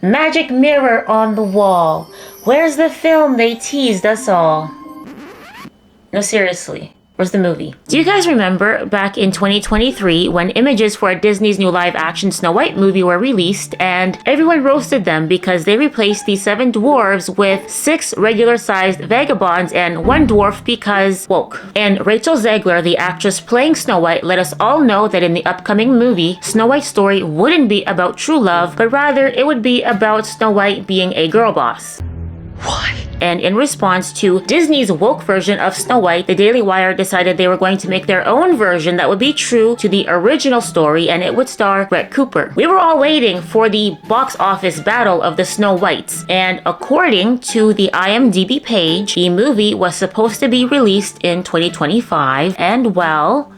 Magic mirror on the wall. Where's the film they teased us all? No, seriously. Where's the movie? Do you guys remember back in 2023 when images for Disney's new live-action Snow White movie were released and everyone roasted them because they replaced the 7 dwarves with 6 regular-sized vagabonds and 1 dwarf because woke. And Rachel Zegler, the actress playing Snow White, let us all know that in the upcoming movie, Snow White's story wouldn't be about true love, but rather it would be about Snow White being a girl boss. What? And in response to Disney's woke version of Snow White, the Daily Wire decided they were going to make their own version that would be true to the original story, and it would star Brett Cooper. We were all waiting for the box office battle of the Snow Whites, and according to the IMDb page, the movie was supposed to be released in 2025, and well,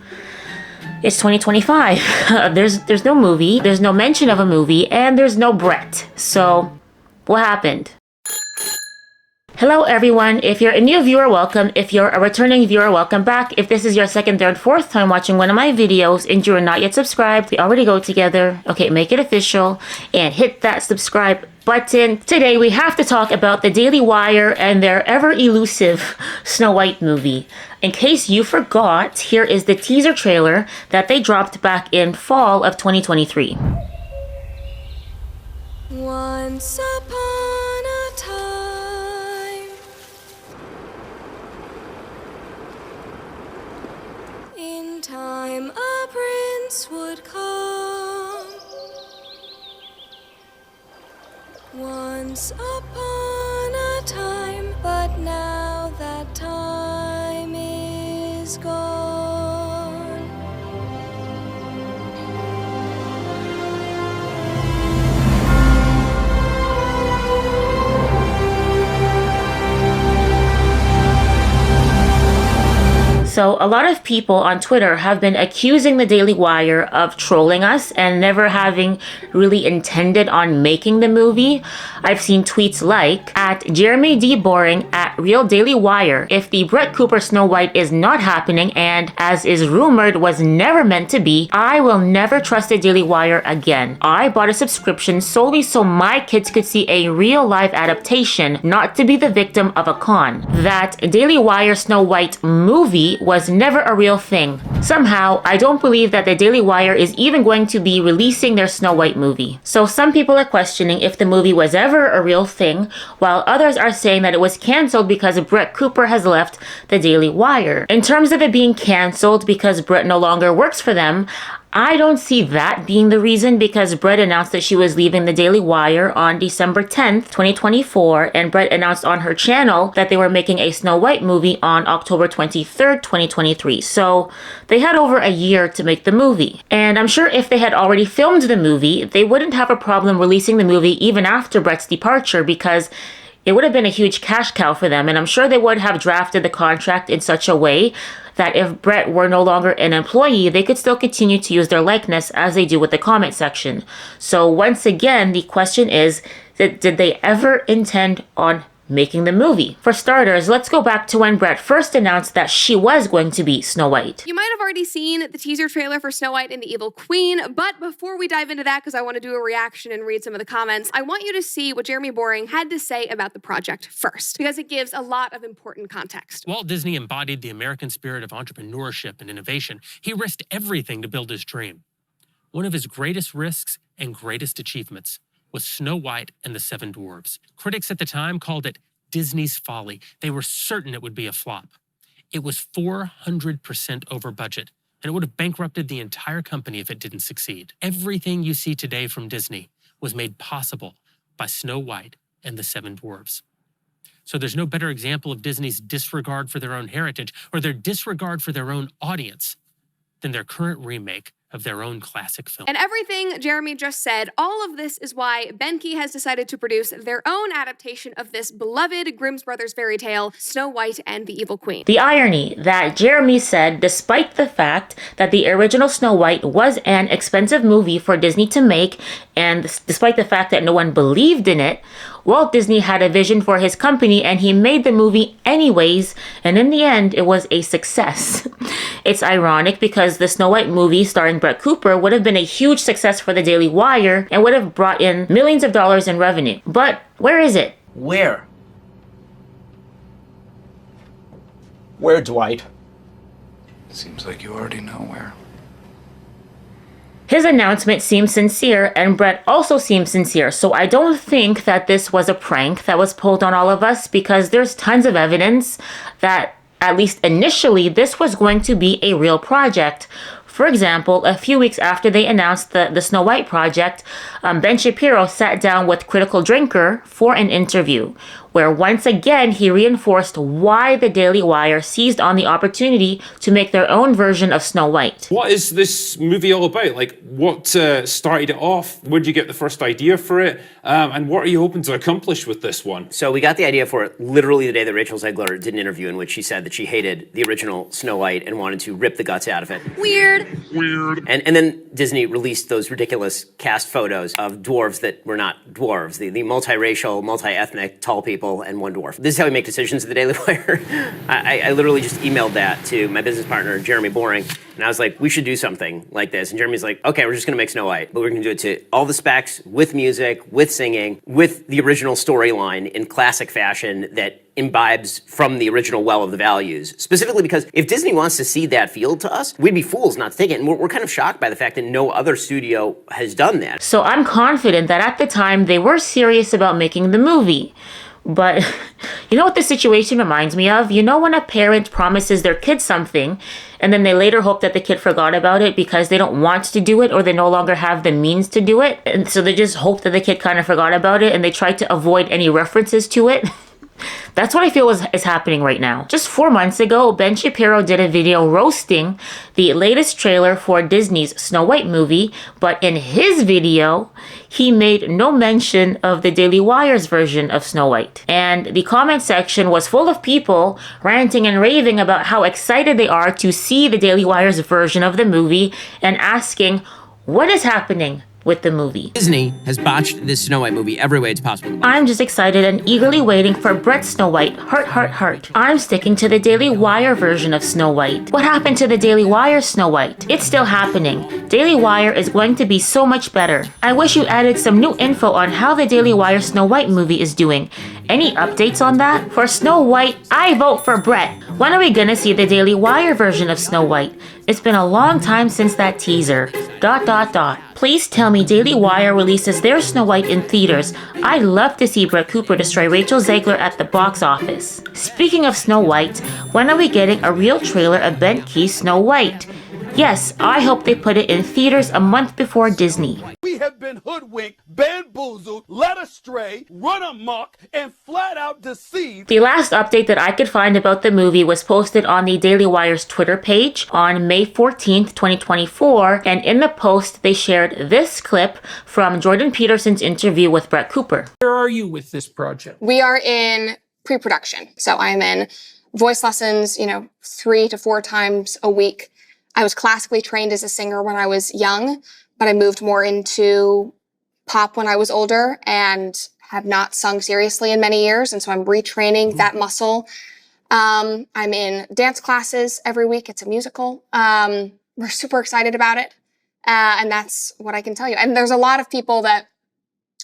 it's 2025. There's no movie, there's no mention of a movie, and there's no Brett. So, what happened? Hello everyone, if you're a new viewer, welcome. If you're a returning viewer, welcome back. If this is your second, third, fourth time watching one of my videos and you're not yet subscribed, we already go together. Okay, make it official and hit that subscribe button. Today we have to talk about the Daily Wire and their ever elusive Snow White movie. In case you forgot, here is the teaser trailer that they dropped back in fall of 2023. Once upon a time, in time a prince would come. Once upon a time, but now that time is gone. So a lot of people on Twitter have been accusing the Daily Wire of trolling us and never having really intended on making the movie. I've seen tweets like, at Jeremy D. Boring, at Real Daily Wire, if the Brett Cooper Snow White is not happening and, as is rumored, was never meant to be, I will never trust the Daily Wire again. I bought a subscription solely so my kids could see a real live adaptation, not to be the victim of a con. That Daily Wire Snow White movie was never a real thing. Somehow, I don't believe that the Daily Wire is even going to be releasing their Snow White movie. So some people are questioning if the movie was ever a real thing, while others are saying that it was cancelled because Brett Cooper has left the Daily Wire. In terms of it being cancelled because Brett no longer works for them, I don't see that being the reason because Brett announced that she was leaving the Daily Wire on December 10th, 2024, and Brett announced on her channel that they were making a Snow White movie on October 23rd, 2023. So they had over a year to make the movie. And I'm sure if they had already filmed the movie, they wouldn't have a problem releasing the movie even after Brett's departure because it would have been a huge cash cow for them, and I'm sure they would have drafted the contract in such a way that if Brett were no longer an employee, they could still continue to use their likeness as they do with the comment section. So once again, the question is, did they ever intend on making the movie? For starters, let's go back to when Brett first announced that she was going to be Snow White. You might have already seen the teaser trailer for Snow White and the Evil Queen, but before we dive into that, because I want to do a reaction and read some of the comments, I want you to see what Jeremy Boring had to say about the project first, because it gives a lot of important context. Walt Disney embodied the American spirit of entrepreneurship and innovation. He risked everything to build his dream. One of his greatest risks and greatest achievements was Snow White and the 7 Dwarfs. Critics at the time called it Disney's folly. They were certain it would be a flop. It was 400% over budget, and it would have bankrupted the entire company if it didn't succeed. Everything you see today from Disney was made possible by Snow White and the 7 Dwarfs. So there's no better example of Disney's disregard for their own heritage or their disregard for their own audience than their current remake of their own classic film. And everything Jeremy just said, all of this is why Benke has decided to produce their own adaptation of this beloved Grimm's Brothers fairy tale, Snow White and the Evil Queen. The irony that Jeremy said, despite the fact that the original Snow White was an expensive movie for Disney to make, and despite the fact that no one believed in it, Walt Disney had a vision for his company and he made the movie anyways, and in the end, it was a success. It's ironic because the Snow White movie starring Brett Cooper would have been a huge success for the Daily Wire and would have brought in millions of dollars in revenue. But where is it? Where? Where, Dwight? Seems like you already know where. His announcement seemed sincere, and Brett also seemed sincere, so I don't think that this was a prank that was pulled on all of us, because there's tons of evidence that, at least initially, this was going to be a real project. For example, a few weeks after they announced the Snow White project, Ben Shapiro sat down with Critical Drinker for an interview, where once again he reinforced why the Daily Wire seized on the opportunity to make their own version of Snow White. What is this movie all about? Like, what started it off? Where did you get the first idea for it? And what are you hoping to accomplish with this one? So we got the idea for it literally the day that Rachel Zegler did an interview in which she said that she hated the original Snow White and wanted to rip the guts out of it. Weird. And then Disney released those ridiculous cast photos of dwarves that were not dwarves, the multiracial, multi-ethnic, tall people and one dwarf. This is how we make decisions at the Daily Wire. I literally just emailed that to my business partner, Jeremy Boring, and I was like, we should do something like this. And Jeremy's like, okay, we're just gonna make Snow White, but we're gonna do it to all the specs, with music, with singing, with the original storyline in classic fashion that imbibes from the original well of the values. Specifically because if Disney wants to cede that field to us, we'd be fools not to take it. And we're kind of shocked by the fact that no other studio has done that. So I'm confident that at the time they were serious about making the movie. But you know what this situation reminds me of? You know when a parent promises their kid something and then they later hope that the kid forgot about it because they don't want to do it or they no longer have the means to do it? And so they just hope that the kid kind of forgot about it and they try to avoid any references to it? That's what I feel is happening right now. Just 4 months ago, Ben Shapiro did a video roasting the latest trailer for Disney's Snow White movie, but in his video, he made no mention of the Daily Wire's version of Snow White. And the comment section was full of people ranting and raving about how excited they are to see the Daily Wire's version of the movie and asking, what is happening with the movie? Disney has botched this Snow White movie every way it's possible. I'm just excited and eagerly waiting for Brett's Snow White. Heart, heart, heart. I'm sticking to the Daily Wire version of Snow White. What happened to the Daily Wire Snow White? It's still happening. Daily Wire is going to be so much better. I wish you added some new info on how the Daily Wire Snow White movie is doing. Any updates on that? For Snow White, I vote for Brett. When are we gonna see the Daily Wire version of Snow White? It's been a long time since that teaser. ... Please tell me Daily Wire releases their Snow White in theaters. I'd love to see Brett Cooper destroy Rachel Zegler at the box office. Speaking of Snow White, when are we getting a real trailer of Ben Key's Snow White? Yes, I hope they put it in theaters a month before Disney. We have been hoodwinked, bamboozled, led astray, run amok, and flat out deceived. The last update that I could find about the movie was posted on the Daily Wire's Twitter page on May 14th, 2024, and in the post they shared this clip from Jordan Peterson's interview with Brett Cooper. Where are you with this project? We are in pre-production. So I'm in voice lessons, 3 to 4 times a week. I was classically trained as a singer when I was young, but I moved more into pop when I was older and have not sung seriously in many years. And so I'm retraining that muscle. I'm in dance classes every week. It's a musical. We're super excited about it. And that's what I can tell you. And there's a lot of people that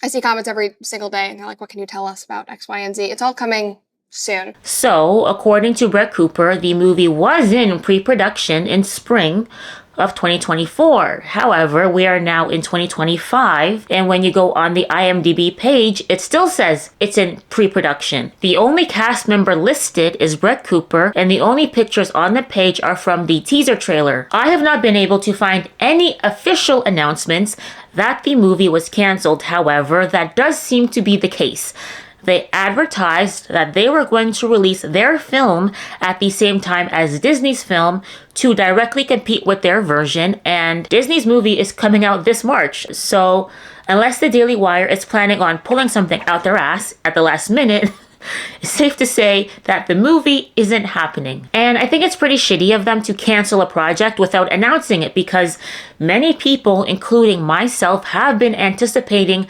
I see comments every single day and they're like, what can you tell us about X, Y, and Z? It's all coming soon. So, according to Brett Cooper, the movie was in pre-production in spring of 2024. However, we are now in 2025, and when you go on the IMDb page, it still says it's in pre-production. The only cast member listed is Brett Cooper, and the only pictures on the page are from the teaser trailer. I have not been able to find any official announcements that the movie was canceled. However, that does seem to be the case. They advertised that they were going to release their film at the same time as Disney's film to directly compete with their version, and Disney's movie is coming out this March. So unless the Daily Wire is planning on pulling something out their ass at the last minute, it's safe to say that the movie isn't happening. And I think it's pretty shitty of them to cancel a project without announcing it, because many people, including myself, have been anticipating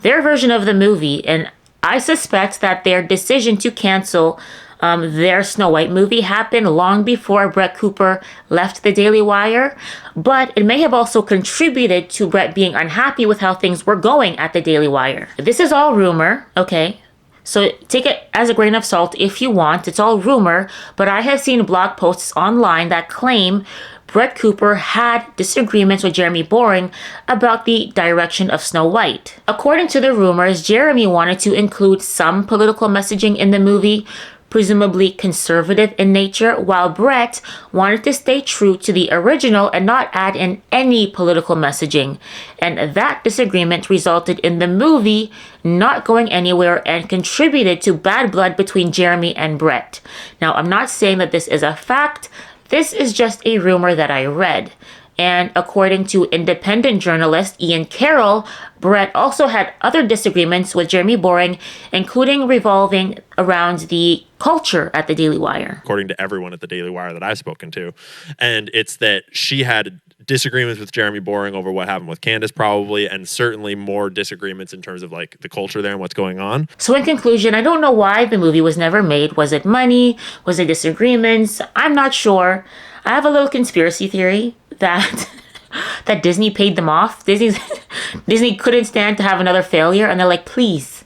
their version of the movie, and I suspect that their decision to cancel their Snow White movie happened long before Brett Cooper left the Daily Wire, but it may have also contributed to Brett being unhappy with how things were going at the Daily Wire. This is all rumor, okay? So take it as a grain of salt if you want. It's all rumor, but I have seen blog posts online that claim Brett Cooper had disagreements with Jeremy Boring about the direction of Snow White. According to the rumors, Jeremy wanted to include some political messaging in the movie, presumably conservative in nature, while Brett wanted to stay true to the original and not add in any political messaging. And that disagreement resulted in the movie not going anywhere and contributed to bad blood between Jeremy and Brett. Now, I'm not saying that this is a fact. This is just a rumor that I read. And according to independent journalist Ian Carroll, Brett also had other disagreements with Jeremy Boring, including revolving around the culture at the Daily Wire. According to everyone at the Daily Wire that I've spoken to. And it's that she had disagreements with Jeremy Boring over what happened with Candace probably, and certainly more disagreements in terms of like the culture there and what's going on. So in conclusion, I don't know why the movie was never made. Was it money? Was it disagreements? I'm not sure. I have a little conspiracy theory that that Disney paid them off. Disney couldn't stand to have another failure, and they're like, please,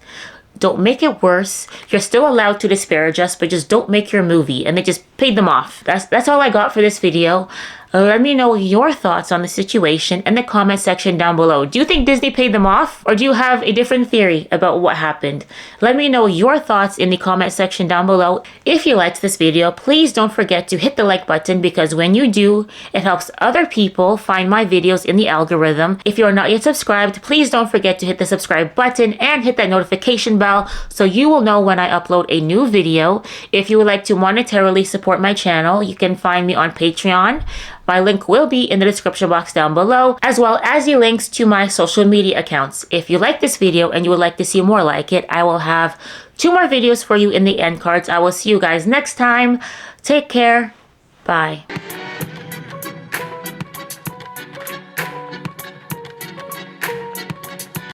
don't make it worse. You're still allowed to disparage us, but just don't make your movie. And they just paid them off. That's all I got for this video. Let me know your thoughts on the situation in the comment section down below. Do you think Disney paid them off? Or do you have a different theory about what happened? Let me know your thoughts in the comment section down below. If you liked this video, please don't forget to hit the like button, because when you do, it helps other people find my videos in the algorithm. If you are not yet subscribed, please don't forget to hit the subscribe button and hit that notification bell so you will know when I upload a new video. If you would like to monetarily support my channel, you can find me on Patreon. My link will be in the description box down below, as well as the links to my social media accounts. If you like this video and you would like to see more like it, I will have 2 more videos for you in the end cards. I will see you guys next time. Take care. Bye.